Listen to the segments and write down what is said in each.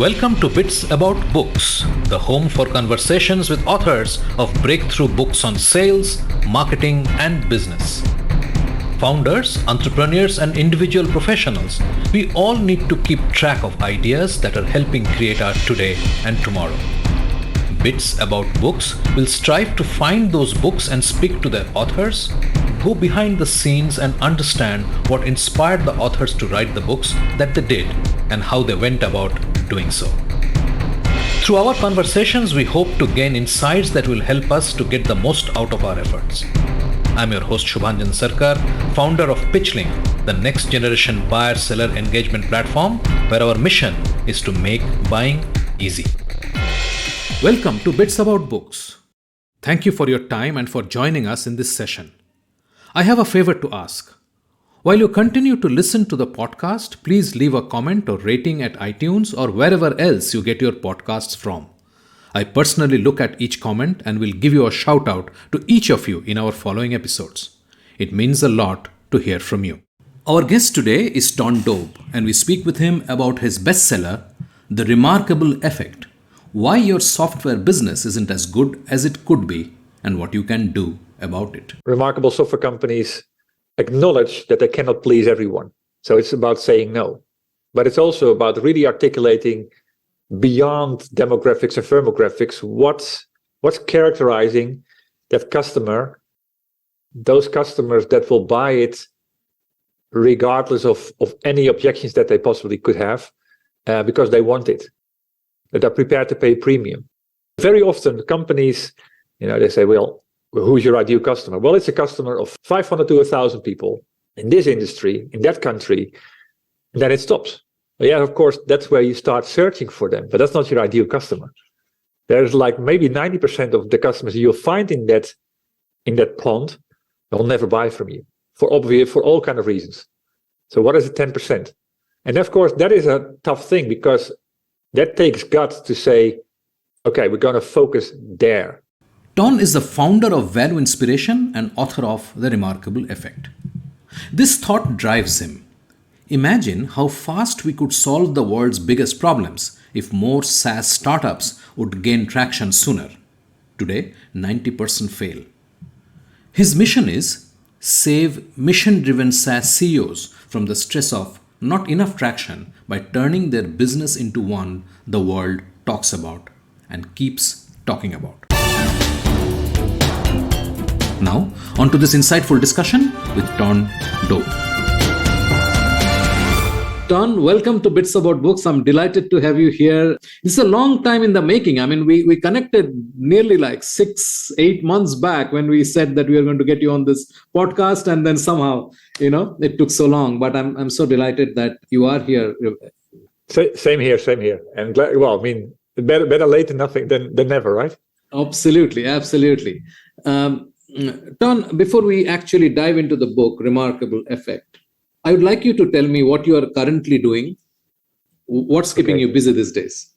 Welcome to Bits About Books, the home for conversations with authors of breakthrough books on sales, marketing, and business. Founders, entrepreneurs, and individual professionals, we all need to keep track of ideas that are helping create our today and tomorrow. Bits About Books will strive to find those books and speak to their authors, go behind the scenes and understand what inspired the authors to write the books that they did and how they went about doing so. Through our conversations, we hope to gain insights that will help us to get the most out of our efforts. I'm your host Shubhanjan Sarkar, founder of Pitchlink, the next generation buyer-seller engagement platform where our mission is to make buying easy. Welcome to Bits About Books. Thank you for your time and for joining us in this session. I have a favor to ask. While you continue to listen to the podcast, please leave a comment or rating at iTunes or wherever else you get your podcasts from. I personally look at each comment and will give you a shout out to each of you in our following episodes. It means a lot to hear from you. Our guest today is Dobbe, and we speak with him about his bestseller, The Remarkable Effect: Why Your Software Business Isn't as Good as It Could Be and What You Can Do About It. Remarkable software companies acknowledge that they cannot please everyone. So it's about saying no. But it's also about really articulating beyond demographics and firmographics what's characterizing that customer, those customers that will buy it regardless of any objections that they possibly could have, because they want it, that are prepared to pay premium. Very often companies, they say, well, who's your ideal customer? Well, it's a customer of 500 to 1,000 people in this industry, in that country, and then it stops. Yeah, of course, that's where you start searching for them, but that's not your ideal customer. There's like maybe 90% of the customers you'll find in that pond will never buy from you for all kind of reasons. So what is the 10%? And of course, that is a tough thing because that takes guts to say, okay, we're going to focus there. Ton is the founder of Value Inspiration and author of The Remarkable Effect. This thought drives him. Imagine how fast we could solve the world's biggest problems if more SaaS startups would gain traction sooner. Today, 90% fail. His mission is save mission-driven SaaS CEOs from the stress of not enough traction by turning their business into one the world talks about and keeps talking about. Now, on to this insightful discussion with Dobbe. Ton, welcome to Bits About Books. I'm delighted to have you here. This is a long time in the making. I mean, we connected nearly like 6-8 months back when we said that we were going to get you on this podcast, and then somehow, it took so long. But I'm so delighted that you are here. Same here. And better late than nothing than never, right? Absolutely. Ton, before we actually dive into the book, Remarkable Effect, I would like you to tell me what you are currently doing. What's keeping you busy these days?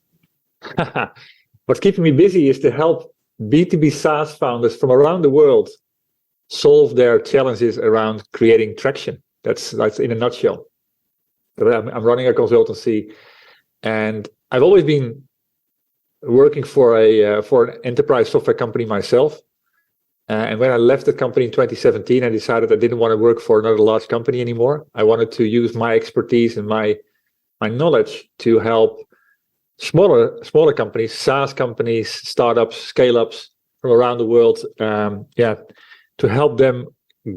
What's keeping me busy is to help B2B SaaS founders from around the world solve their challenges around creating traction. That's in a nutshell. I'm running a consultancy, and I've always been working for an enterprise software company myself. And when I left the company in 2017, I decided I didn't want to work for another large company anymore. I wanted to use my expertise and my knowledge to help smaller companies, SaaS companies, startups, scale-ups from around the world, to help them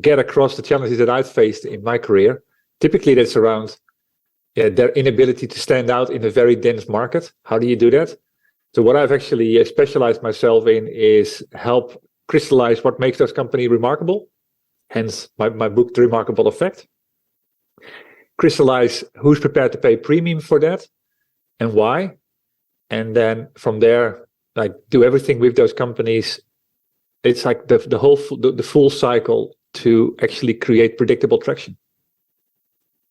get across the challenges that I've faced in my career. Typically, that's around their inability to stand out in a very dense market. How do you do that? So what I've actually specialized myself in is help crystallize what makes those companies remarkable, hence my book, The Remarkable Effect. Crystallize who's prepared to pay premium for that and why. And then from there, do everything with those companies. It's like the full cycle to actually create predictable traction.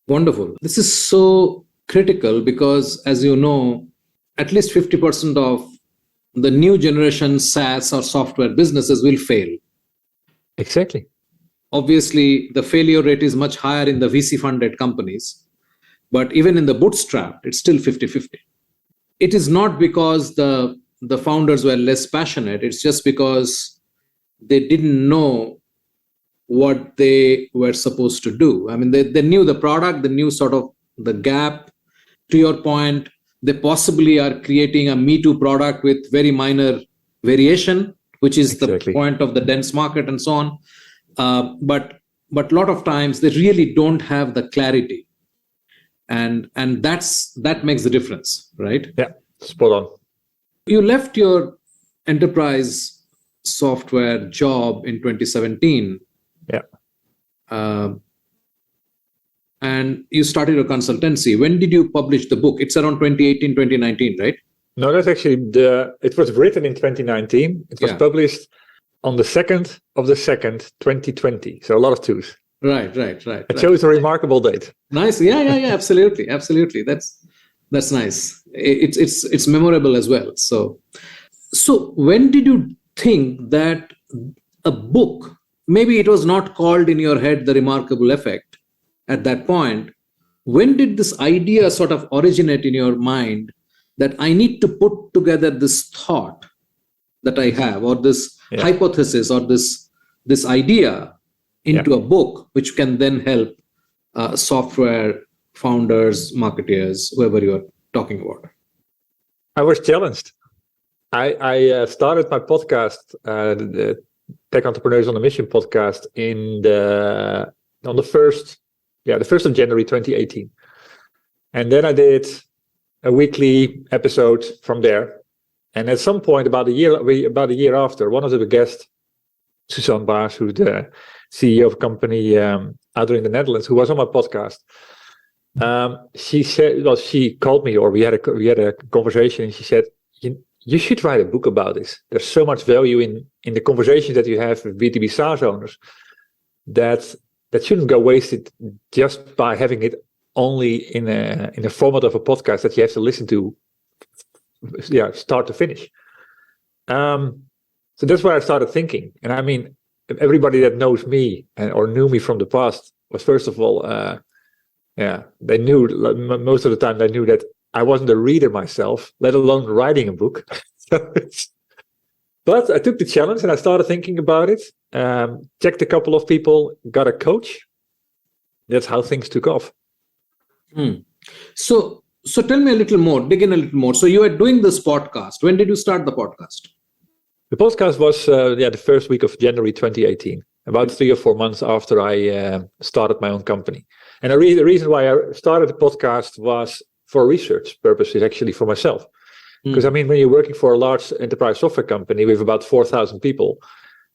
Wonderful. This is so critical because, as you know, at least 50% of the new generation SaaS or software businesses will fail. Exactly. Obviously, the failure rate is much higher in the VC funded companies, but even in the bootstrap, it's still 50-50. it is not because the founders were less passionate. It's just because they didn't know what they were supposed to do. I mean, they knew the product, they knew sort of the gap. To your point, they possibly are creating a Me Too product with very minor variation, which is Exactly. the point of the dense market and so on. But a lot of times they really don't have the clarity, and that makes the difference, right? Yeah, spot on. You left your enterprise software job in 2017. Yeah. And you started a consultancy. When did you publish the book? It's around 2018, 2019, right? No, that's actually it was written in 2019. It was published on the 2nd of the 2nd, 2020. So a lot of twos. Right. I chose a remarkable date. Nice. Yeah. Absolutely. That's nice. It's memorable as well. So when did you think that a book, maybe it was not called in your head The Remarkable Effect at that point, when did this idea sort of originate in your mind that I need to put together this thought that I have, or this hypothesis, or this idea into a book, which can then help software founders, marketeers, whoever you're talking about? I was challenged. I started my podcast, the Tech Entrepreneurs on a Mission podcast, on the 1st of January 2018. And then I did a weekly episode from there. And at some point, about a year after, one of the guests, Suzanne Baars, who's the CEO of a company out there in the Netherlands, who was on my podcast, she said, well, she called me, or we had a conversation, and she said, you should write a book about this. There's so much value in the conversations that you have with B2B SaaS owners that shouldn't go wasted just by having it only in a format of a podcast that you have to listen to, start to finish. So that's where I started thinking. And I mean, everybody that knows me or knew me from the past was, first of all, they knew, most of the time they knew that I wasn't a reader myself, let alone writing a book. But I took the challenge and I started thinking about it, checked a couple of people, got a coach. That's how things took off. So tell me a little more, dig in a little more. So you are doing this podcast. When did you start the podcast? The podcast was the first week of January 2018, about 3 or 4 months after I started my own company. And the reason why I started the podcast was for research purposes, actually for myself. Because I mean, when you're working for a large enterprise software company with about 4,000 people,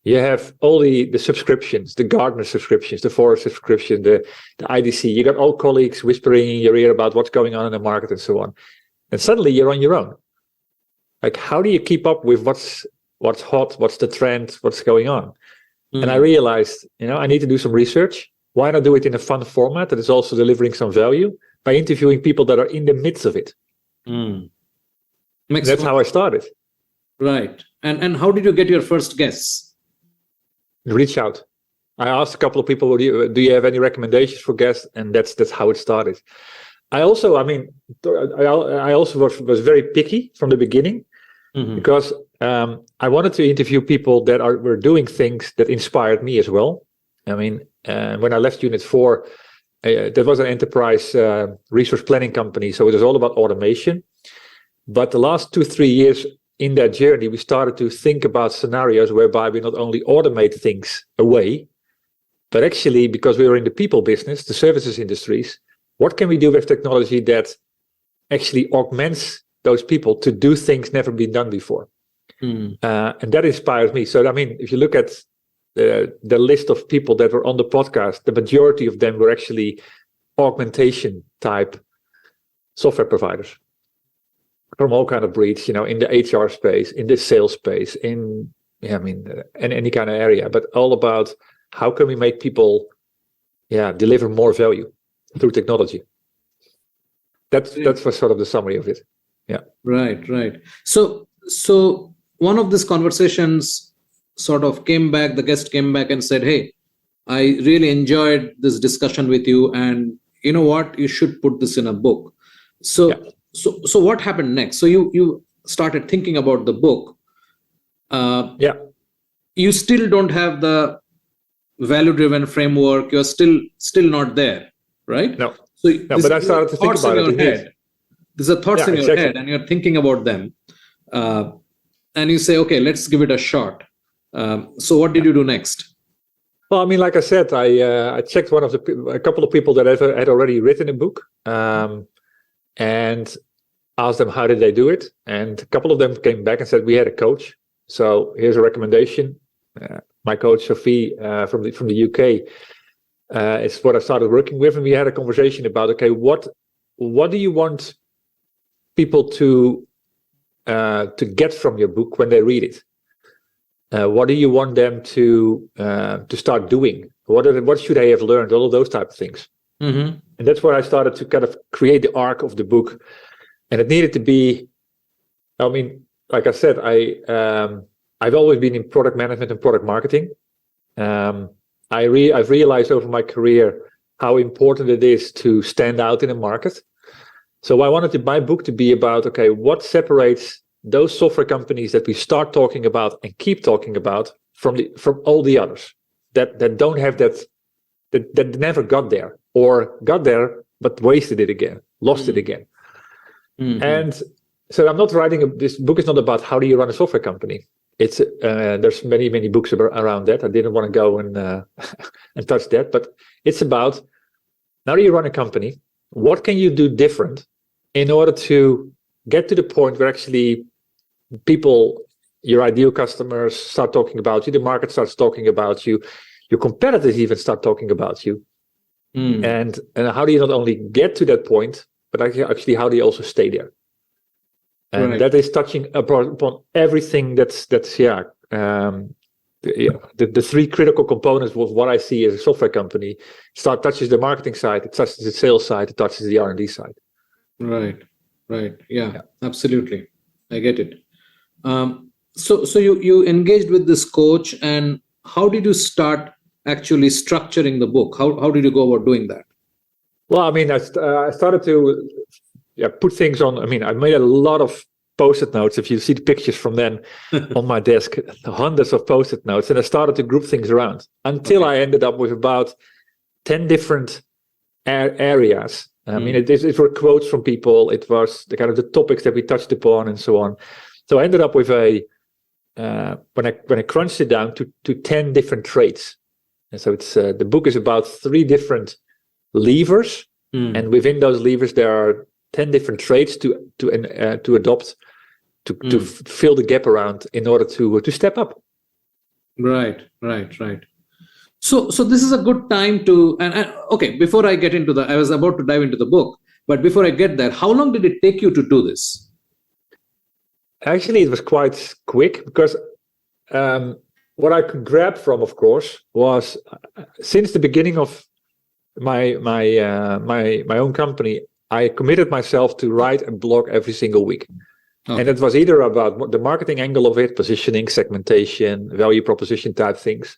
you have all the subscriptions, the Gartner subscriptions, the Forest subscription, the IDC. You got all colleagues whispering in your ear about what's going on in the market and so on. And suddenly you're on your own. Like, how do you keep up with what's hot, what's the trend, what's going on? And I realized, I need to do some research. Why not do it in a fun format that is also delivering some value by interviewing people that are in the midst of it? That's how I started. Right. And how did you get your first guests? Reach out. I asked a couple of people, do you have any recommendations for guests? And that's how it started. I also was very picky from the beginning, because I wanted to interview people that were doing things that inspired me as well. I mean, when I left Unit 4, there was an enterprise resource planning company, so it was all about automation. But the last 2-3 years in that journey, we started to think about scenarios whereby we not only automate things away, but actually, because we were in the people business, the services industries, what can we do with technology that actually augments those people to do things never been done before? And that inspires me. So, I mean, if you look at the list of people that were on the podcast, the majority of them were actually augmentation type software providers from all kind of breeds, in the HR space, in the sales space, in any kind of area, but all about how can we make people deliver more value through technology. That was sort of the summary of it. Yeah. Right. So one of these conversations sort of the guest came back and said, hey, I really enjoyed this discussion with you, and you know what, you should put this in a book. So So what happened next? So you started thinking about the book. Yeah. You still don't have the value-driven framework. You're still not there, right? No. So No, but I started to think about it indeed. These are thoughts in your head, and you're thinking about them, and you say, "Okay, let's give it a shot." So what did you do next? Well, I mean, like I said, I checked a couple of people that had already written a book, and asked them how did they do it, and a couple of them came back and said we had a coach. So here's a recommendation. My coach Sophie from the UK is what I started working with, and we had a conversation about, okay, what do you want people to get from your book when they read it? What do you want them to start doing? What should they have learned? All of those type of things. Mm-hmm. And that's where I started to kind of create the arc of the book. And it needed to be, I mean, like I said, I've always been in product management and product marketing. I've realized over my career how important it is to stand out in a market. So I wanted my book to be about, okay, what separates those software companies that we start talking about and keep talking about from all the others that don't have that never got there, or got there but wasted it again, lost it again. Mm-hmm. And so I'm not writing this book is not about how do you run a software company. It's there's many books around that. I didn't want to go and and touch that, but it's about how do you run a company? What can you do different in order to get to the point where actually people, your ideal customers, start talking about you, the market starts talking about you, your competitors even start talking about you. And how do you not only get to that point, but actually how do you also stay there? And that is touching upon everything that's the three critical components of what I see as a software company. Touches the marketing side, it touches the sales side, it touches the R&D side. Right. Yeah, absolutely. I get it. So you engaged with this coach, and how did you start actually structuring the book? How did you go about doing that? Well, I mean, I started to put things on. I mean, I made a lot of Post-it notes. If you see the pictures from then on my desk, hundreds of Post-it notes, and I started to group things around until I ended up with about 10 different areas. I mean, it were quotes from people. It was the kind of the topics that we touched upon and so on. So I ended up with when I crunched it down to 10 different traits. And so it's the book is about 3 different levers, and within those levers there are 10 different traits to adopt to fill the gap around in order to step up. Right. So this is a good time to okay. Before I get into I was about to dive into the book, but before I get there, how long did it take you to do this? Actually, it was quite quick because what I could grab from, of course, was since the beginning of my own company, I committed myself to write a blog every single week. Okay. And it was either about the marketing angle of it, positioning, segmentation, value proposition type things.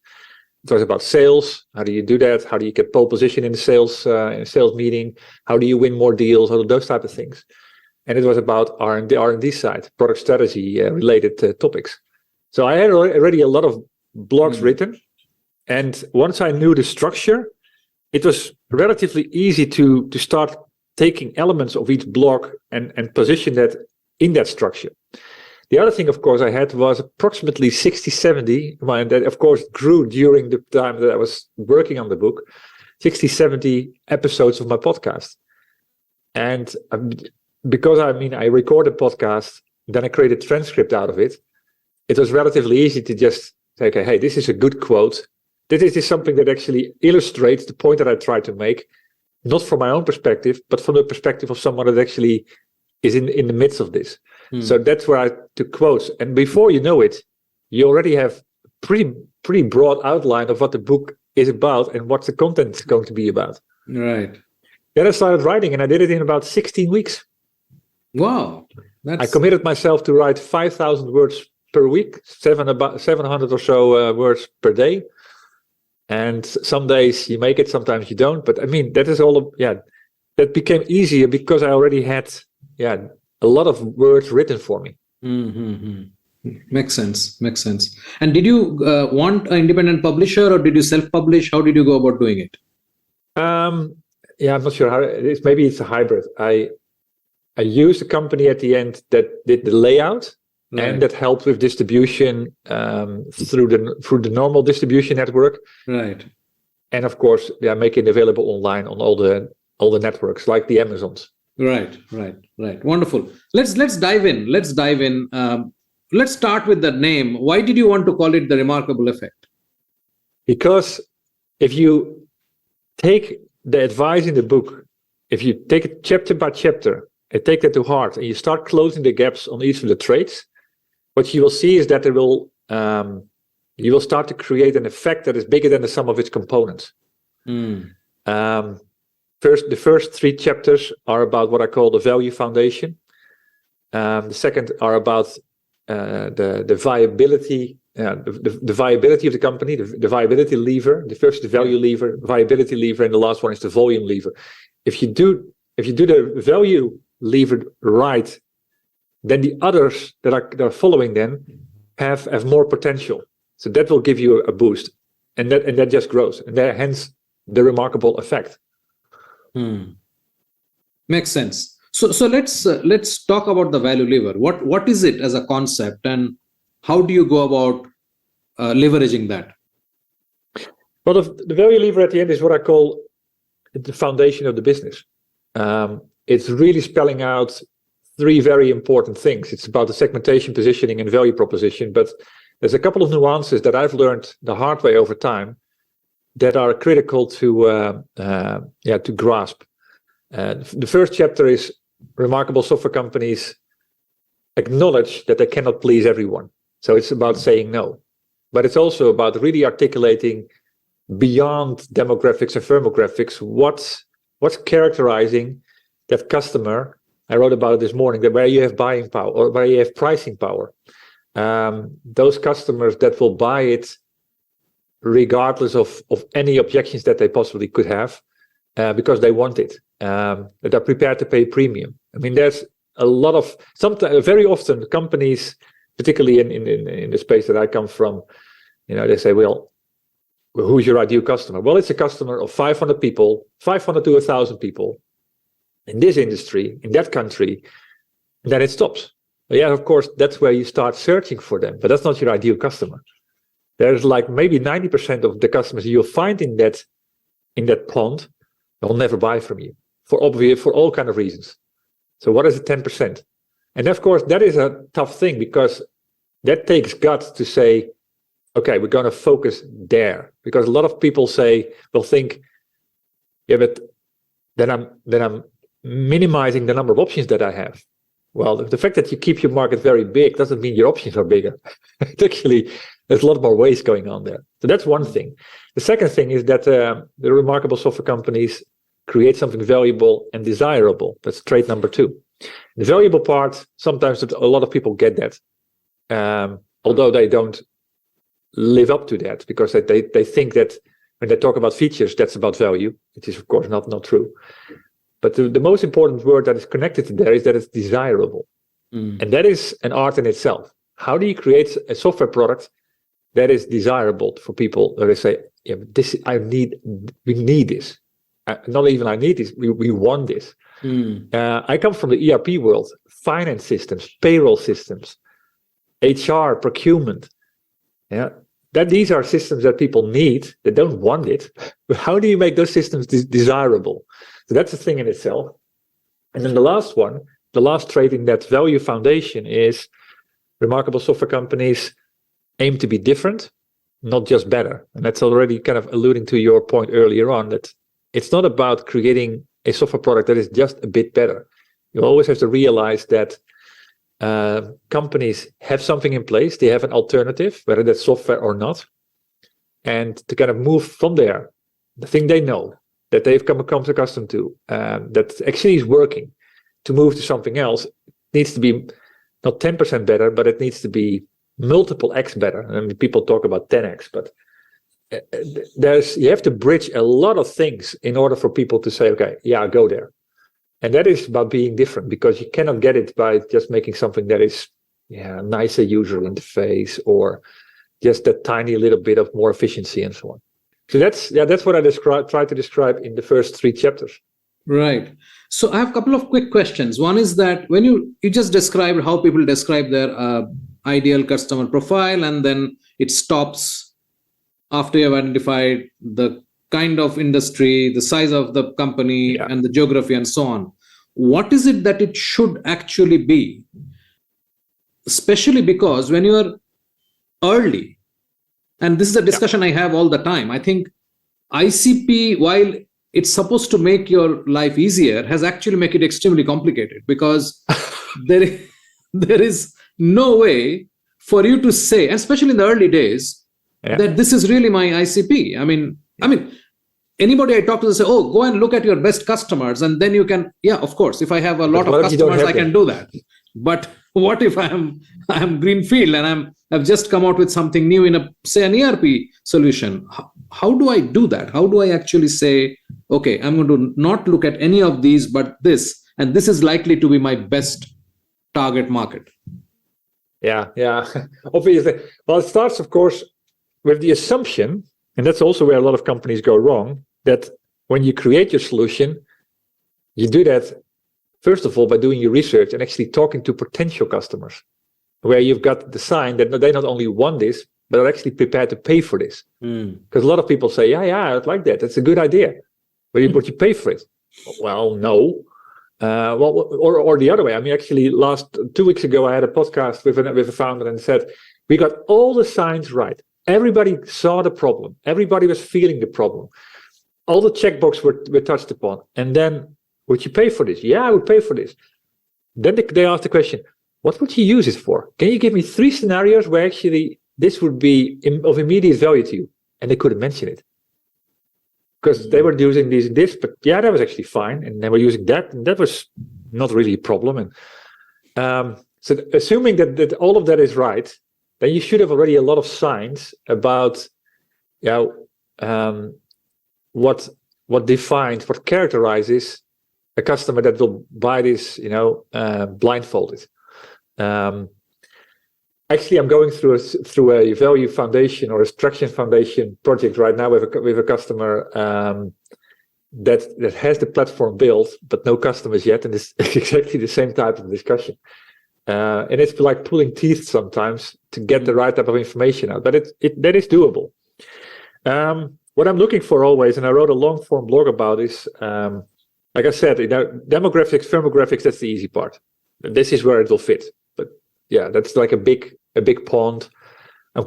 It was about sales. How do you do that? How do you get pole position in the sales meeting? How do you win more deals? All of those type of things. And it was about R&D side, product strategy related topics. So I had already a lot of blogs written. And once I knew the structure, it was relatively easy to start taking elements of each blog and position that in that structure. The other thing, of course, I had was approximately 60, 70, and that, of course, grew during the time that I was working on the book, 60, 70 episodes of my podcast. And because, I recorded podcast, then I created a transcript out of it. It was relatively easy to just say, okay, hey, this is a good quote. This is something that actually illustrates the point that I tried to make, not from my own perspective, but from the perspective of someone that actually is in the midst of this. So that's where I took quotes. And before you know it, you already have pretty broad outline of what the book is about and what the content is going to be about. Right. Then I started writing, and I did it in about 16 weeks. Wow. I committed myself to write 5,000 words per week, about 700 or so words per day. And some days you make it, sometimes you don't. But I mean, that is all. That became easier because I already had a lot of words written for me. Makes sense. And did you want an independent publisher, or did you self-publish? How did you go about doing it? I'm not sure how it is. Maybe it's a hybrid. I used a company at the end that did the layout, right, and that helped with distribution through the normal distribution network. Right. And of course, making it available online on all the networks like the Amazons. Right. Wonderful. Let's dive in. Let's start with the name. Why did you want to call it The Remarkable Effect? Because if you take the advice in the book, if you take it chapter by chapter and take that to heart, and you start closing the gaps on each of the traits, what you will see is that you will start to create an effect that is bigger than the sum of its components. The first 3 chapters are about what I call the value foundation. The second are about the viability, the viability of the company, the viability lever. The first is the value lever, viability lever, and the last one is the volume lever. If you do the value lever right, then the others that are following then have more potential. So that will give you a boost, and that just grows, and hence the remarkable effect. Makes sense. So let's talk about the value lever. What is it as a concept, and how do you go about leveraging that? Well, the value lever at the end is what I call the foundation of the business. It's really spelling out 3 very important things. It's about the segmentation, positioning, and value proposition. But there's a couple of nuances that I've learned the hard way over time that are critical to grasp. The first chapter is remarkable software companies acknowledge that they cannot please everyone. So it's about saying no. But it's also about really articulating beyond demographics and firmographics what's characterizing that customer. I wrote about it this morning, that where you have buying power or where you have pricing power. Those customers that will buy it regardless of any objections that they possibly could have, because they want it, that are prepared to pay premium. I mean, there's a lot of, very often companies, particularly in the space that I come from, they say, well, who's your ideal customer? Well, it's a customer of 500 people, 500 to 1,000 people in this industry, in that country, and then it stops. Yeah, of course, that's where you start searching for them, but that's not your ideal customer. There's like maybe 90% of the customers you'll find in that pond will never buy from you for all kind of reasons. So what is the 10%? And of course, that is a tough thing, because that takes guts to say, okay, we're going to focus there, because a lot of people will think, yeah, but then I'm minimizing the number of options that I have. Well, the fact that you keep your market very big doesn't mean your options are bigger. Actually, there's a lot more ways going on there. So that's one thing. The second thing is that the remarkable software companies create something valuable and desirable. That's trait number 2. The valuable part, sometimes a lot of people get that, although they don't live up to that, because they think that when they talk about features, that's about value, which is of course not true. But the most important word that is connected to there is that it's desirable. And that is an art in itself. How do you create a software product that is desirable for people, that they say, yeah, we need this. Not even I need this, we want this. I come from the ERP world, finance systems, payroll systems, HR, procurement. Yeah, these are systems that people need, they don't want it. But how do you make those systems desirable? So that's a thing in itself. And then the last trait in that value foundation is remarkable software companies aim to be different, not just better. And that's already kind of alluding to your point earlier on, that it's not about creating a software product that is just a bit better. You always have to realize that companies have something in place, they have an alternative, whether that's software or not, and to kind of move from there, the thing they know, that they've come accustomed to, that actually is working, to move to something else, needs to be not 10% better, but it needs to be multiple X better. I mean, people talk about 10X, but you have to bridge a lot of things in order for people to say, okay, yeah, I'll go there. And that is about being different, because you cannot get it by just making something that is nicer user interface, or just that tiny little bit of more efficiency and so on. So that's what I try to describe in the first 3 chapters. Right. So I have a couple of quick questions. One is that when you just described how people describe their ideal customer profile, and then it stops after you have identified the kind of industry, the size of the company, and the geography and so on. What is it that it should actually be? Especially because when you are early, and this is a discussion I have all the time, I think ICP, while it's supposed to make your life easier, has actually make it extremely complicated, because there is no way for you to say, especially in the early days, that this is really my ICP. I mean, anybody I talk to, they say, oh, go and look at your best customers, and then you can, of course, if I have a lot of customers, I can do that. But what if I am greenfield and I've just come out with something new in say an ERP solution? How do I do that? How do I actually say, okay, I'm going to not look at any of these, but this, and this is likely to be my best target market? Yeah. Obviously. Well, it starts, of course, with the assumption, and that's also where a lot of companies go wrong, that when you create your solution, you do that, first of all, by doing your research and actually talking to potential customers, where you've got the sign that they not only want this, but are actually prepared to pay for this. Because a lot of people say, yeah, I'd like that. That's a good idea. But you pay for it. Well, no. Or the other way. I mean, actually, 2 weeks ago, I had a podcast with a founder and said, we got all the signs right. Everybody saw the problem. Everybody was feeling the problem. All the checkboxes were touched upon. And then, would you pay for this? Yeah, I would pay for this. Then they asked the question, what would you use it for? Can you give me 3 scenarios where actually this would be of immediate value to you? And they couldn't mention it. Because they were using this, but that was actually fine. And they were using that, and that was not really a problem. And so assuming that all of that is right, then you should have already a lot of signs about what defines, what characterizes a customer that will buy this, blindfolded. Actually, I'm going through a value foundation or a traction foundation project right now with a customer that has the platform built, but no customers yet, and it's exactly the same type of discussion. And it's like pulling teeth sometimes to get the right type of information out, but that is doable. What I'm looking for always, and I wrote a long form blog about this. Like I said, demographics, firmographics, that's the easy part. This is where it will fit. But yeah, that's like a big pond. I'm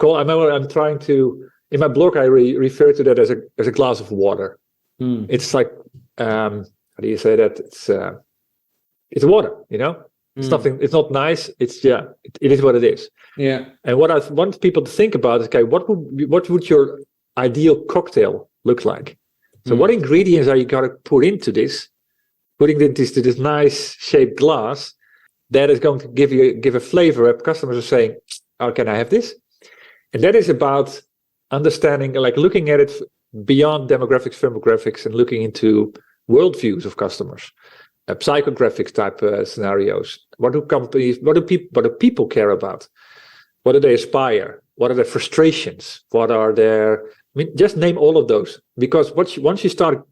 trying to, in my blog, I refer to that as a glass of water. It's like, how do you say that? It's water, It's nothing. It's not nice. It is what it is. Yeah. And what I want people to think about is, okay, what would your ideal cocktail look like? So what ingredients are you going to put into this? Putting it into this nice shaped glass that is going to give a flavor. Customers are saying, "Oh, can I have this?" And that is about understanding, like looking at it beyond demographics, firmographics, and looking into worldviews of customers. Psychographics type scenarios. What do people care about? What do they aspire? What are their frustrations? What are their? I mean, just name all of those. Because once you start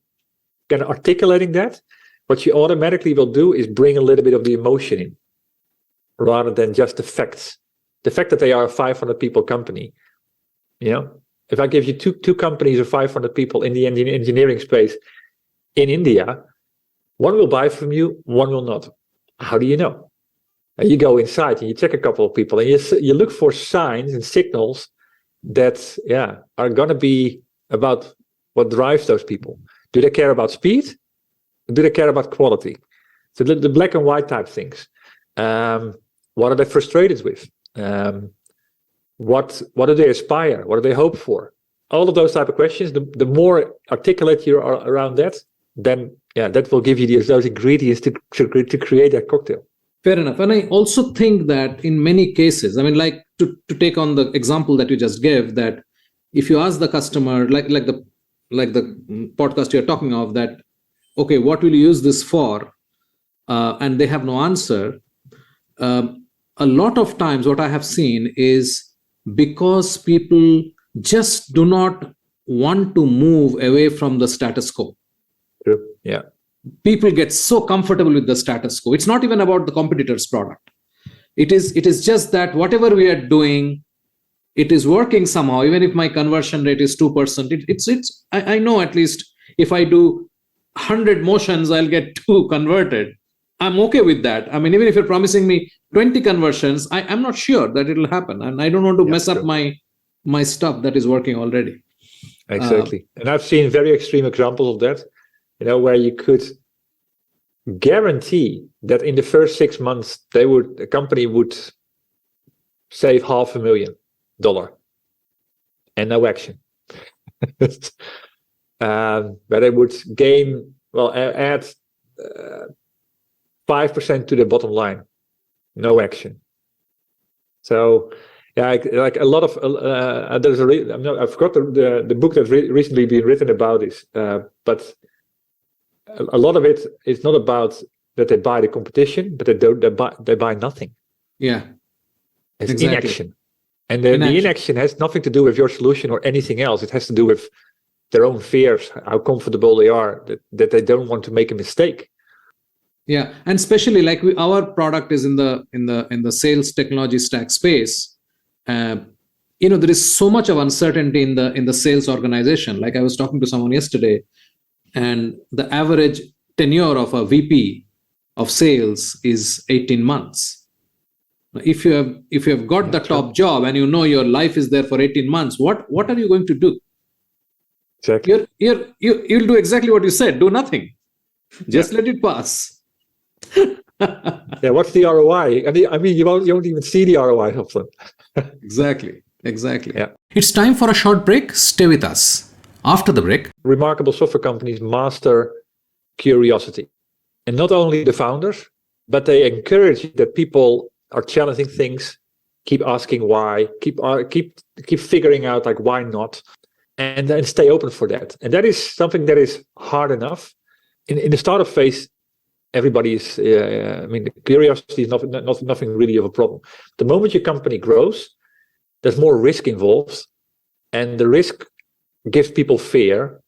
kind of articulating that, what you automatically will do is bring a little bit of the emotion in, rather than just the facts. The fact that they are a 500 people company, if I give you two companies of 500 people in the engineering space in India, one will buy from you, one will not. How do you know? And you go inside and you check a couple of people, and you look for signs and signals that are going to be about what drives those people. Do they care about speed? Or do they care about quality? So the black and white type things. What are they frustrated with? What do they aspire? What do they hope for? All of those type of questions. The more articulate you are around that, then that will give you those ingredients to create that cocktail. Fair enough. And I also think that in many cases, I mean, like to take on the example that you just gave, that if you ask the customer, like the podcast you're talking of, that, okay, what will you use this for? and they have no answer, a lot of times what I have seen is because people just do not want to move away from the status quo. True. Yeah. People get so comfortable with the status quo. It's not even about the competitor's product. It is just that whatever we are doing, it is working somehow. Even if my conversion rate is 2%, I know at least if I do 100 motions, I'll get 2 converted. I'm okay with that. I mean, even if you're promising me 20 conversions, I'm not sure that it'll happen, and I don't want to mess up my stuff that is working already. Exactly. And I've seen very extreme examples of that, where you could guarantee that in the first 6 months, the company would save $500,000 and no action. Where they would add 5% to the bottom line, no action. So, like a lot of there's I forgot the book that's recently been written about this, but a lot of it is not about that they buy the competition, but they buy nothing. Yeah, it's exactly. Inaction, and the inaction has nothing to do with your solution or anything else. It has to do with their own fears, how comfortable they are, that they don't want to make a mistake. Yeah, and especially like our product is in the sales technology stack space. There is so much of uncertainty in the sales organization. Like I was talking to someone yesterday, and the average tenure of a VP of sales is 18 months. If you have got the top job and your life is there for 18 months, what are you going to do? Exactly. You'll do exactly what you said. Do nothing. Just let it pass. Yeah, what's the ROI? I mean, you won't even see the ROI often. Exactly. Yeah. It's time for a short break. Stay with us. After the break, remarkable software companies master curiosity, and not only the founders, but they encourage that people are challenging things, keep asking why, keep figuring out like why not, and then stay open for that. And that is something that is hard enough. In the startup phase, everybody is, curiosity is nothing really of a problem. The moment your company grows, there's more risk involved, and the risk gives people fear.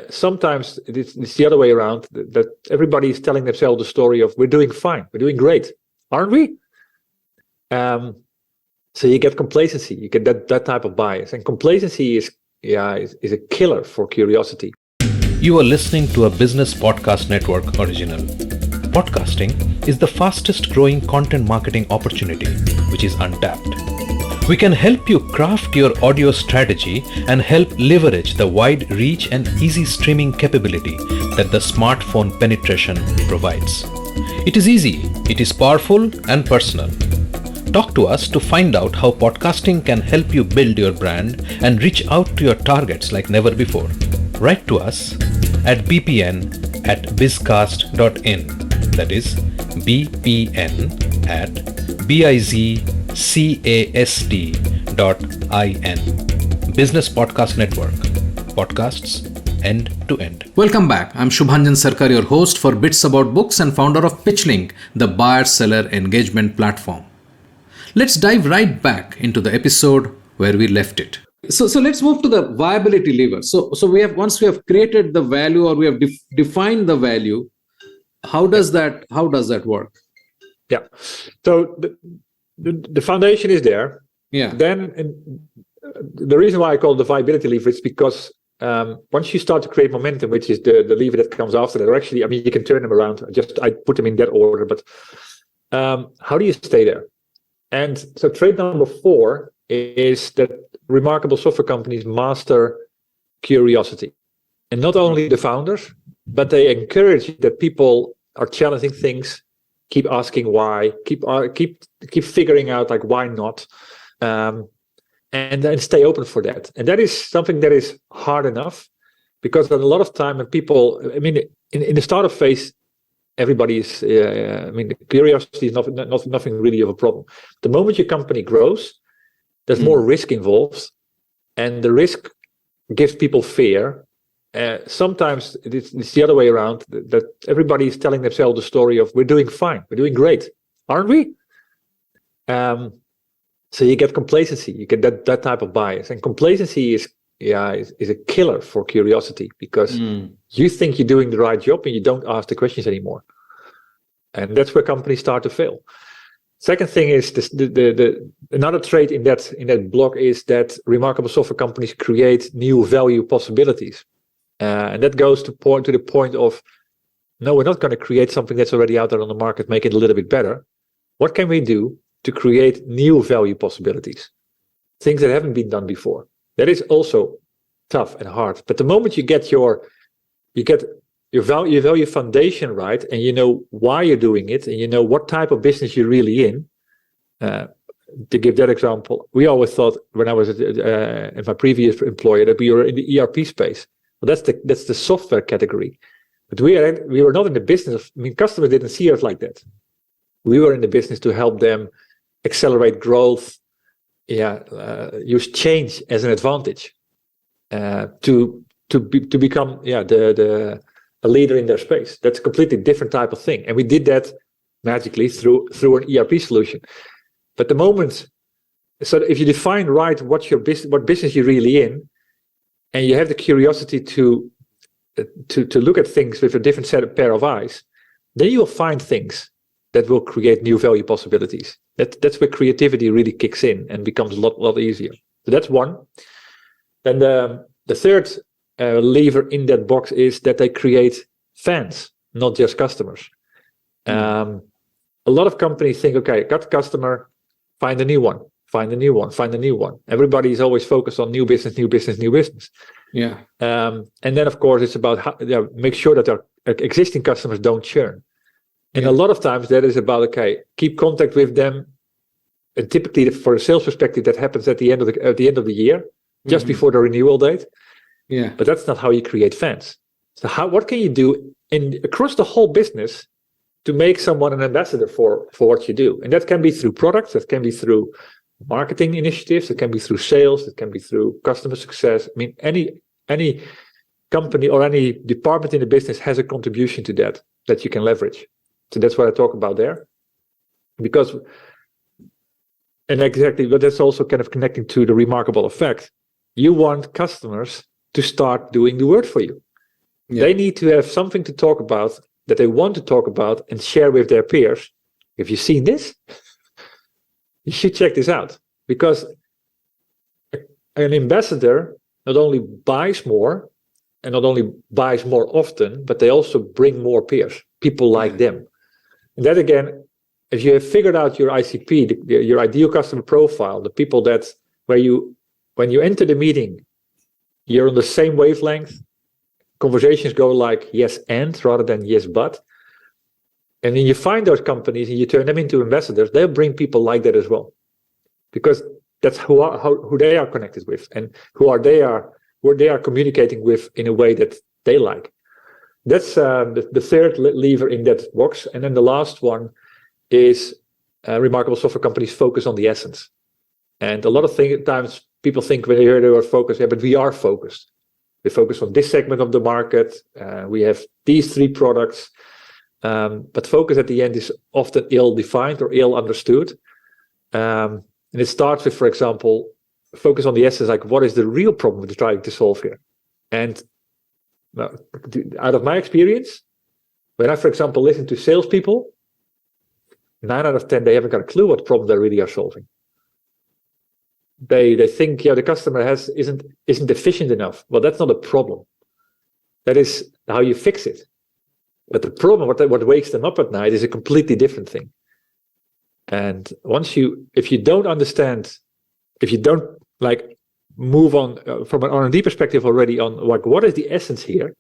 Sometimes it's the other way around, that everybody is telling themselves the story of, we're doing fine, we're doing great, aren't we? So you get complacency, you get that type of bias, and complacency is a killer for curiosity. You are listening to a Business Podcast Network original. Podcasting is the fastest growing content marketing opportunity, which is untapped. We can help you craft your audio strategy and help leverage the wide reach and easy streaming capability that the smartphone penetration provides. It is easy, it is powerful and personal. Talk to us to find out how podcasting can help you build your brand and reach out to your targets like never before. Write to us at bpn@bizcast.in. That is bpn@bizcast.in. Business Podcast Network. Podcasts end to end. Welcome back. I'm Shubhanjan Sarkar, your host for Bits About Books and founder of PitchLink, the buyer-seller engagement platform. Let's dive right back into the episode where we left it. So let's move to the viability lever. So once we have created the value, or we have defined the value, how does that work? Yeah. So the foundation is there. Yeah. Then the reason why I call it the viability lever is because once you start to create momentum, which is the lever that comes after that, or actually, you can turn them around. I put them in that order, but how do you stay there? And so trait number 4 is that remarkable software companies master curiosity, and not only the founders, but they encourage that people are challenging things, keep asking why, keep figuring out like why not, and then stay open for that. And that is something that is hard enough, because a lot of time when people, in the startup phase, everybody is, curiosity is nothing really of a problem. The moment your company grows, there's more risk involved, and the risk gives people fear. sometimes it's the other way around, that everybody is telling themselves the story of we're doing fine, we're doing great, aren't we? So you get complacency, you get that type of bias, and complacency is a killer for curiosity, because you think you're doing the right job and you don't ask the questions anymore, and that's where companies start to fail. Second thing is this, another trait in that block is that remarkable software companies create new value possibilities, and that goes to the point of, no, we're not going to create something that's already out there on the market, make it a little bit better. What can we do to create new value possibilities, things that haven't been done before? That is also tough and hard. But the moment you get your value foundation right, and you know why you're doing it, and you know what type of business you're really in. To give that example, we always thought when I was at my previous employer that we were in the ERP space. Well, that's the software category, but we were not in the business. I mean, customers didn't see us like that. We were in the business to help them accelerate growth, use change as an advantage, to become a leader in their space. That's a completely different type of thing, and we did that magically through an ERP solution. But the moment, so if you define right what business you're really in, and you have the curiosity to look at things with a different pair of eyes, then you will find things that will create new value possibilities. That's where creativity really kicks in and becomes a lot easier. So that's one. Then the third lever in that box is that they create fans, not just customers. A lot of companies think, okay, got a customer, find a new one, find a new one, find a new one. Everybody is always focused on new business. Yeah. And then, of course, it's about make sure that our existing customers don't churn. And a lot of times that is about, okay, keep contact with them. And typically, for a sales perspective, that happens at the end of the year, just before the renewal date. Yeah. But that's not how you create fans. So what can you do across the whole business to make someone an ambassador for what you do? And that can be through products, that can be through marketing initiatives, it can be through sales, it can be through customer success. I mean, any company or any department in the business has a contribution to that you can leverage. So that's what I talk about there. And exactly, but that's also kind of connecting to the remarkable effect. You want customers to start doing the work for you. Yeah. They need to have something to talk about, that they want to talk about and share with their peers. If you've seen this, you should check this out, because an ambassador not only buys more and not only buys more often, but they also bring more peers, people like them. And that again, if you have figured out your ICP, your ideal customer profile, the people when you enter the meeting, you're on the same wavelength, conversations go like yes and rather than yes but. And then you find those companies and you turn them into ambassadors, they'll bring people like that as well. Because that's who they are connected with and who they are communicating with in a way that they like. That's the third lever in that box. And then the last one is remarkable software companies focus on the essence. And a lot of times people think when they hear the word focus, but we are focused. We focus on this segment of the market. We have these 3 products. But focus at the end is often ill-defined or ill-understood. And it starts with, for example, focus on the essence, like what is the real problem we're trying to solve here? And out of my experience, when I, for example, listen to salespeople, 9 out of 10, they haven't got a clue what problem they really are solving. They think, the customer isn't efficient enough. Well, that's not a problem. That is how you fix it. But the problem, what wakes them up at night, is a completely different thing. And if you don't understand, if you don't move on from an R&D perspective already on what is the essence here,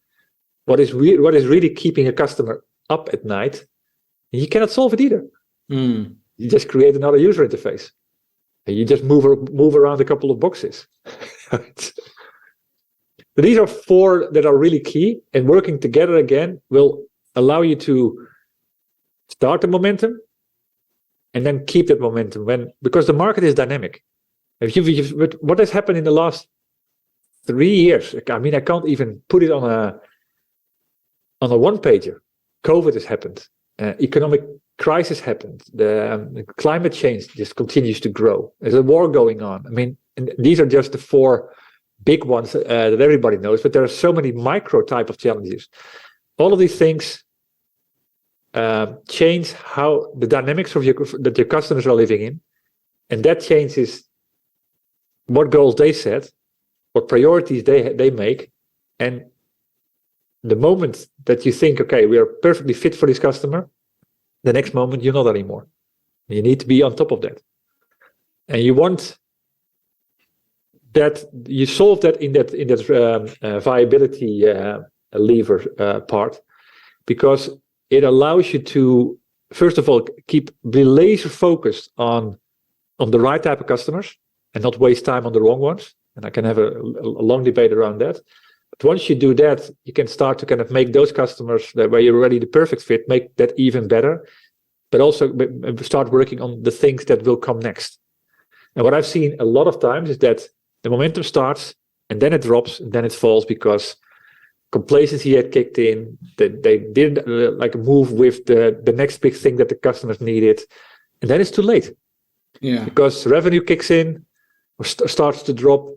what is really keeping a customer up at night, you cannot solve it either. You just create another user interface. And you just move around a couple of boxes. But these are 4 that are really key, and working together again will allow you to start the momentum and then keep that momentum because the market is dynamic. What has happened in the last 3 years. I mean, I can't even put it on a one-pager. COVID has happened. Economic crisis happened. The climate change just continues to grow. There's a war going on. I mean, and these are just the 4 big ones that everybody knows, but there are so many micro type of challenges. All of these things change how the dynamics of that your customers are living in, and that changes what goals they set, what priorities they make, and the moment that you think, okay, we are perfectly fit for this customer, the next moment you're not anymore. You need to be on top of that, and you want that you solve that in that viability lever part, because it allows you to, first of all, be laser focused on the right type of customers and not waste time on the wrong ones. And I can have a long debate around that. But once you do that, you can start to kind of make those customers where you're already the perfect fit, make that even better, but also start working on the things that will come next. And what I've seen a lot of times is that the momentum starts and then it drops and then it falls because complacency had kicked in. They didn't move with the next big thing that the customers needed, and then it's too late. Yeah, because revenue kicks in or starts to drop.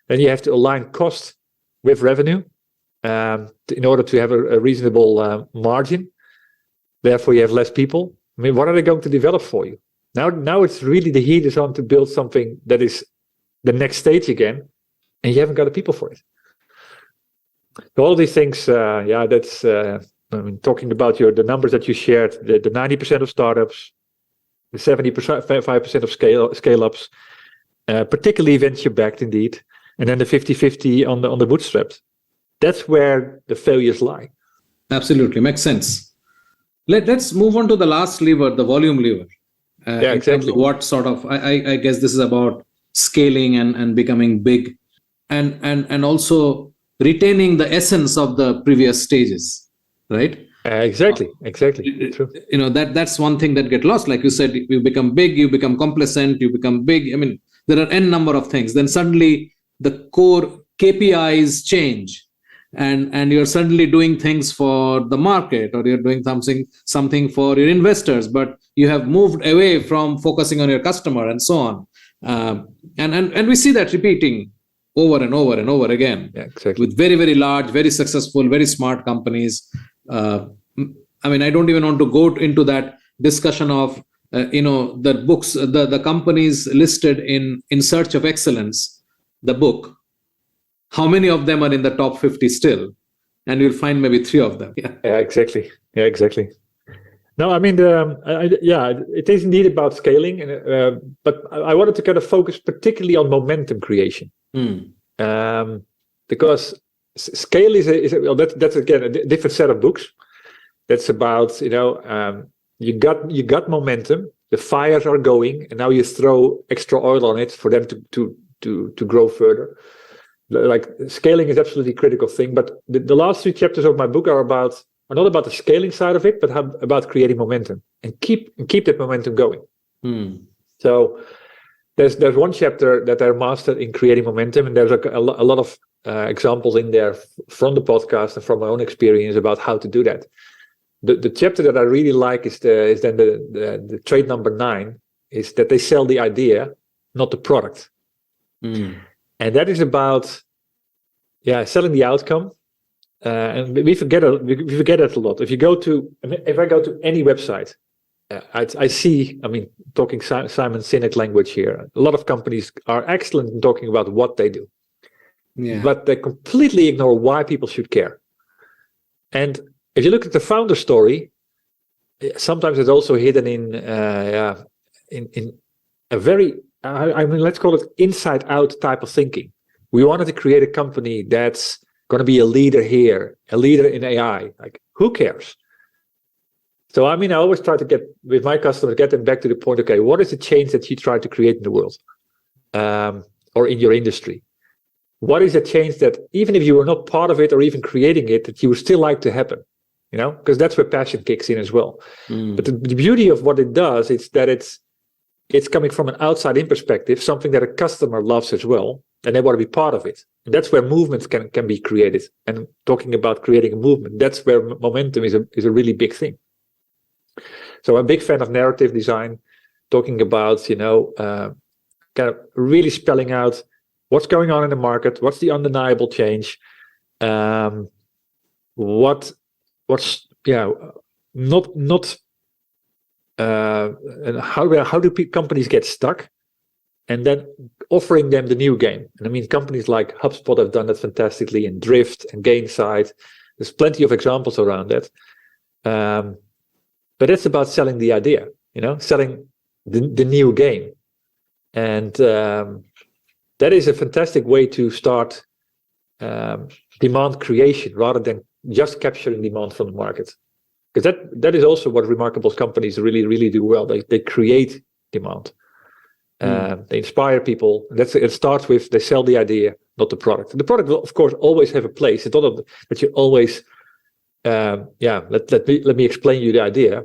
Then you have to align cost with revenue in order to have a reasonable margin. Therefore, you have less people. I mean, what are they going to develop for you? Now it's really the heat is on to build something that is the next stage again, and you haven't got the people for it. So all these things, that's I mean, talking about the numbers that you shared, the 90% of startups, the 75% of scale-ups, particularly venture-backed indeed, and then the 50-50 on the bootstraps. That's where the failures lie. Absolutely, makes sense. Let's move on to the last lever, the volume lever. Exactly. What sort of, I guess this is about scaling and becoming big, and also retaining the essence of the previous stages, right? Exactly. True. That's one thing that get lost. Like you said, you become big, you become complacent, you become big. I mean, there are n number of things. Then suddenly the core KPIs change, and you're suddenly doing things for the market, or you're doing something for your investors, but you have moved away from focusing on your customer and so on. And we see that repeating over and over and over again, with very, very large, very successful, very smart companies. I mean, I don't even want to go into that discussion of the books, the companies listed in Search of Excellence, the book. How many of them are in the top 50 still? And you'll find maybe 3 of them. Yeah, exactly. No, I mean, it is indeed about scaling, but I wanted to kind of focus particularly on momentum creation, because scale that's again a different set of books. That's about you got momentum, the fires are going, and now you throw extra oil on it for them to grow further. Like scaling is absolutely a critical thing, but the last 3 chapters of my book are not about the scaling side of it, but about creating momentum and keep that momentum going. So there's one chapter that I mastered in creating momentum, and there's a lot of examples in there from the podcast and from my own experience about how to do that. The chapter that I really like is then the trait number 9, is that they sell the idea, not the product. And that is about selling the outcome. And we forget it a lot. If I go to any website, I see, I mean, talking Simon Sinek language here, a lot of companies are excellent in talking about what they do, but they completely ignore why people should care. And if you look at the founder story, sometimes it's also hidden in a very, let's call it inside out type of thinking. We wanted to create a company that's going to be a leader here, a leader in AI. Like, who cares? So, I mean, I always try to get with my customers, get them back to the point, okay, what is the change that you try to create in the world or in your industry? What is the change that, even if you were not part of it or even creating it, that you would still like to happen? Because that's where passion kicks in as well. But the beauty of what it does is that it's coming from an outside-in perspective, something that a customer loves as well, and they want to be part of it. That's where movements can be created. And talking about creating a movement, that's where momentum is a really big thing. So I'm a big fan of narrative design, talking about, kind of really spelling out what's going on in the market, what's the undeniable change, what's not and how do companies get stuck, and then offering them the new game. And I mean, companies like HubSpot have done that fantastically, and Drift and Gainsight. There's plenty of examples around that. But it's about selling the idea, selling the new game. And that is a fantastic way to start demand creation rather than just capturing demand from the market. Because that is also what remarkable companies really, really do well. They create demand. They inspire people. It starts with they sell the idea, not the product. And the product will, of course, always have a place. It's not that you always, let me explain you the idea.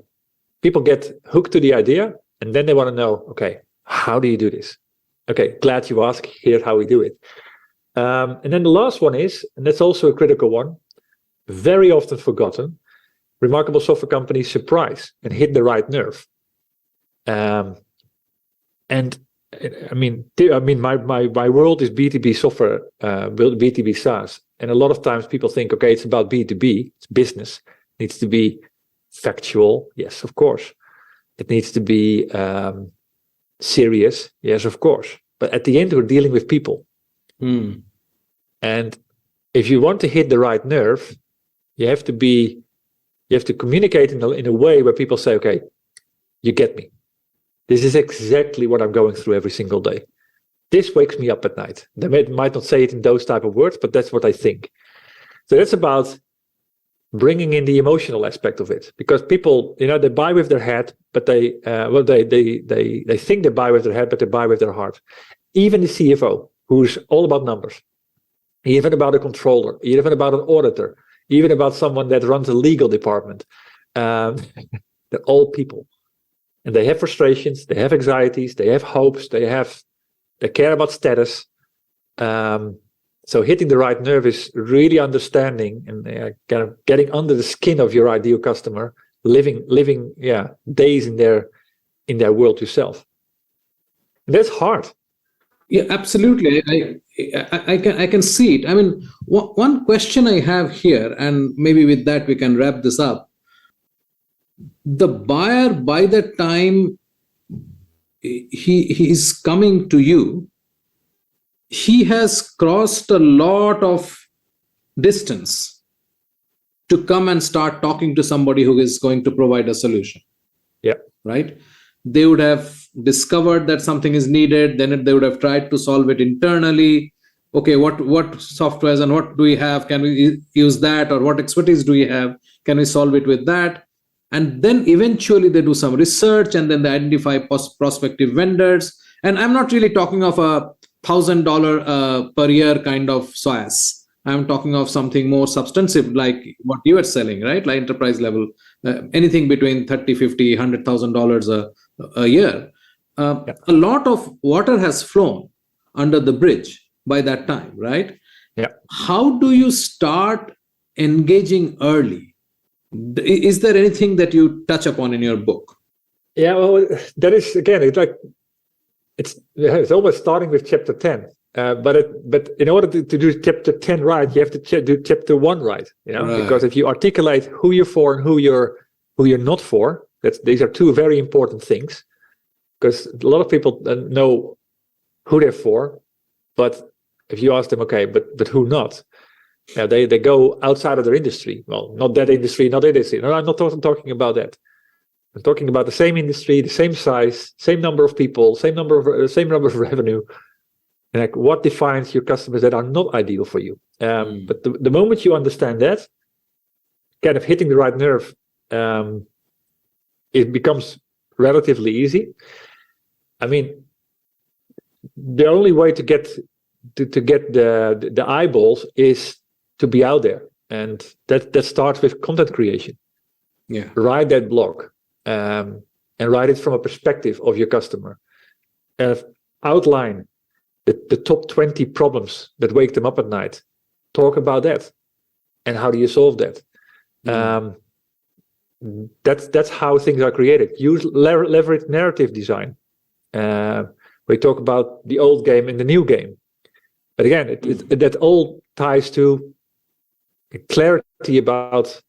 People get hooked to the idea, and then they want to know, okay, how do you do this? Okay, glad you asked. Here's how we do it. And then the last one is, and that's also a critical one, very often forgotten, remarkable software companies surprise and hit the right nerve. And I mean, my world is B2B software, B2B SaaS. And a lot of times people think, okay, it's about B2B, it's business. It needs to be factual. Yes, of course. It needs to be serious. Yes, of course. But at the end, we're dealing with people. And if you want to hit the right nerve, you have to communicate in a way where people say, okay, you get me. This is exactly what I'm going through every single day. This wakes me up at night. They might not say it in those type of words, but that's what I think. So that's about bringing in the emotional aspect of it, because people, they buy with their head, but they think they buy with their head, but they buy with their heart. Even the CFO, who's all about numbers, even about a controller, even about an auditor, even about someone that runs a legal department, they're all people. And they have frustrations, they have anxieties, they have hopes, they care about status. So hitting the right nerve is really understanding and kind of getting under the skin of your ideal customer, living days in their world yourself. And that's hard. Yeah, absolutely. I can see it. I mean, one question I have here, and maybe with that we can wrap this up. The buyer, by the time he is coming to you, he has crossed a lot of distance to come and start talking to somebody who is going to provide a solution. Yeah. Right? They would have discovered that something is needed, then they would have tried to solve it internally. Okay, what softwares and what do we have? Can we use that? Or what expertise do we have? Can we solve it with that? And then eventually they do some research, and then they identify prospective vendors. And I'm not really talking of a $1,000 per year kind of SaaS. I'm talking of something more substantive, like what you are selling, right? Like enterprise level, anything between $30,000, $50,000, $100,000 a year. A lot of water has flown under the bridge by that time, right? Yeah. How do you start engaging early? Is there anything that you touch upon in your book? Yeah, well, that is, again, it's almost starting with chapter 10. But in order to do chapter 10 right, you have to do chapter 1 right. Right. Because if you articulate who you're for and who you're not for, these are two very important things. Because a lot of people know who they're for, but if you ask them, okay, but who not? They go outside of their industry. Well, not that industry, not that industry. No, I'm not talking about that. I'm talking about the same industry, the same size, same number of people, same number of revenue. And like, what defines your customers that are not ideal for you? But the moment you understand that, kind of hitting the right nerve, it becomes relatively easy. I mean, the only way to get the eyeballs is to be out there, and that starts with content creation. Yeah, write that blog, and write it from a perspective of your customer. Outline the top 20 problems that wake them up at night. Talk about that. And how do you solve that? That's how things are created. Use leverage narrative design. We talk about the old game and the new game. But again, that all ties to clarity about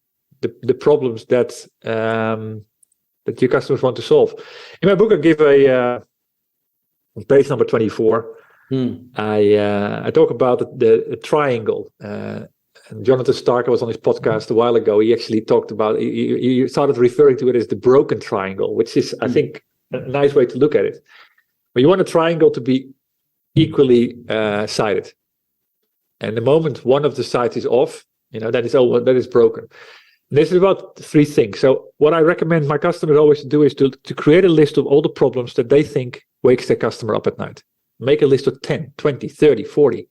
the problems that your customers want to solve. In my book, I give on page number 24, I talk about the triangle. And Jonathan Starker was on his podcast a while ago. He actually talked about, he started referring to it as the broken triangle, which is, I think, a nice way to look at it. But you want a triangle to be equally sided. And the moment one of the sides is off, that is broken. And this is about three things. So what I recommend my customers always to do is to create a list of all the problems that they think wakes their customer up at night. Make a list of 10, 20, 30, 40.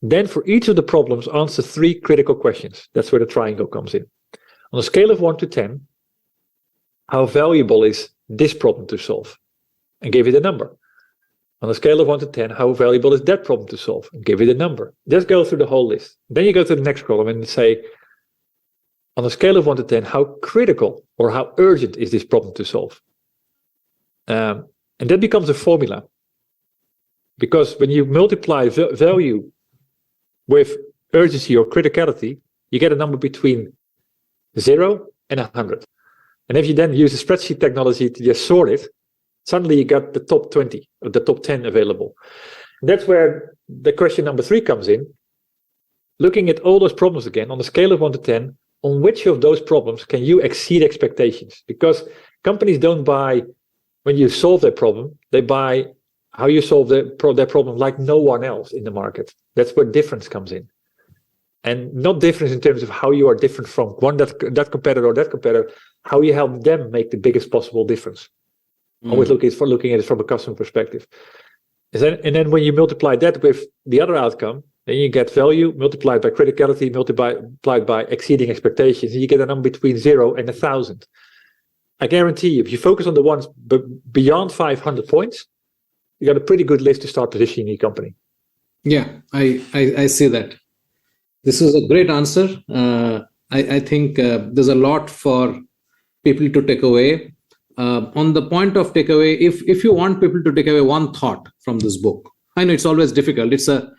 Then for each of the problems, answer 3 critical questions. That's where the triangle comes in. On a scale of 1 to 10, how valuable is this problem to solve? And give it a number. On a scale of 1 to 10, how valuable is that problem to solve? And give it a number. Just go through the whole list. Then you go to the next column and say, on a scale of 1 to 10, how critical or how urgent is this problem to solve? And that becomes a formula. Because when you multiply value with urgency or criticality, you get a number between 0 and 100. And if you then use the spreadsheet technology to just sort it, suddenly you got the top 20 or the top 10 available. And that's where the question number 3 comes in. Looking at all those problems again, on a scale of 1 to 10, on which of those problems can you exceed expectations? Because companies don't buy when you solve their problem, they buy how you solve their problem like no one else in the market. That's where difference comes in. And not difference in terms of how you are different from that competitor or that competitor, how you help them make the biggest possible difference. Always looking at it from a customer perspective. And then when you multiply that with the other outcome, then you get value multiplied by criticality, multiplied by exceeding expectations, and you get a number between 0 and 1,000. I guarantee you, if you focus on the ones beyond 500 points, you got a pretty good list to start positioning your company. Yeah, I see that. This is a great answer. I think there's a lot for people to take away. On the point of takeaway, if you want people to take away one thought from this book, I know it's always difficult. It's good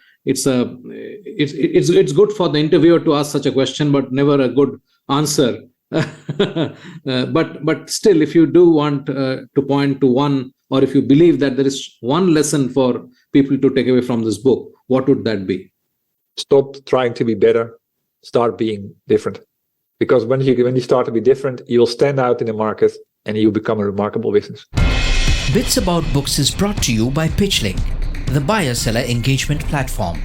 for the interviewer to ask such a question, but never a good answer. But still, if you do want to point to one, or if you believe that there is one lesson for people to take away from this book, what would that be? Stop trying to be better. Start being different. Because when you start to be different, you'll stand out in the market and you'll become a remarkable business. Bits About Books is brought to you by PitchLink, the buyer-seller engagement platform.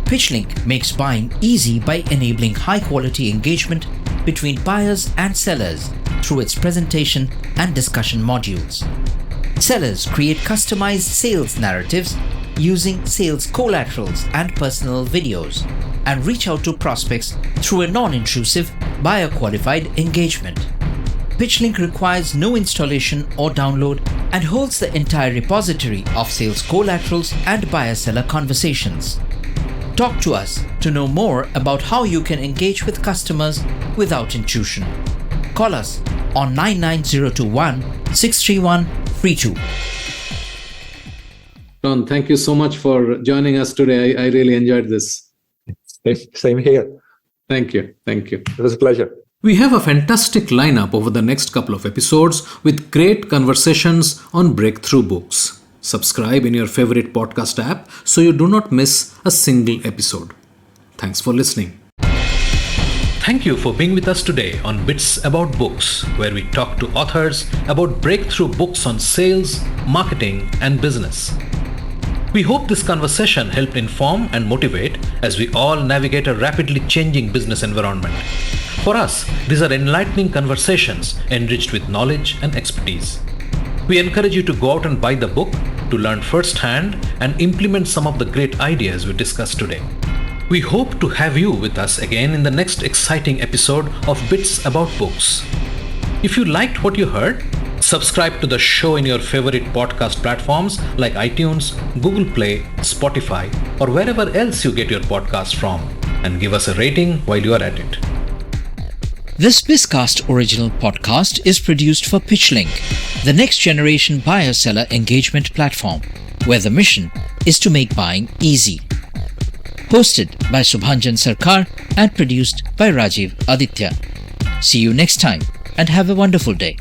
PitchLink makes buying easy by enabling high-quality engagement between buyers and sellers through its presentation and discussion modules. Sellers create customized sales narratives using sales collaterals and personal videos and reach out to prospects through a non-intrusive, buyer-qualified engagement. PitchLink requires no installation or download and holds the entire repository of sales collaterals and buyer-seller conversations. Talk to us to know more about how you can engage with customers without intrusion. Call us on 99021 631 32. Don, thank you so much for joining us today. I really enjoyed this. Same here. Thank you. It was a pleasure. We have a fantastic lineup over the next couple of episodes with great conversations on breakthrough books. Subscribe in your favorite podcast app so you do not miss a single episode. Thanks for listening. Thank you for being with us today on Bits About Books, where we talk to authors about breakthrough books on sales, marketing, and business. We hope this conversation helped inform and motivate as we all navigate a rapidly changing business environment. For us, these are enlightening conversations enriched with knowledge and expertise. We encourage you to go out and buy the book to learn firsthand and implement some of the great ideas we discussed today. We hope to have you with us again in the next exciting episode of Bits About Books. If you liked what you heard, Subscribe to the show in your favorite podcast platforms like iTunes, Google Play, Spotify, or wherever else you get your podcasts from, and give us a rating while you are at it. This Bizcast original podcast is produced for PitchLink, the next generation buyer-seller engagement platform, where the mission is to make buying easy. Hosted by Subhanjan Sarkar and produced by Rajiv Aditya. See you next time and have a wonderful day.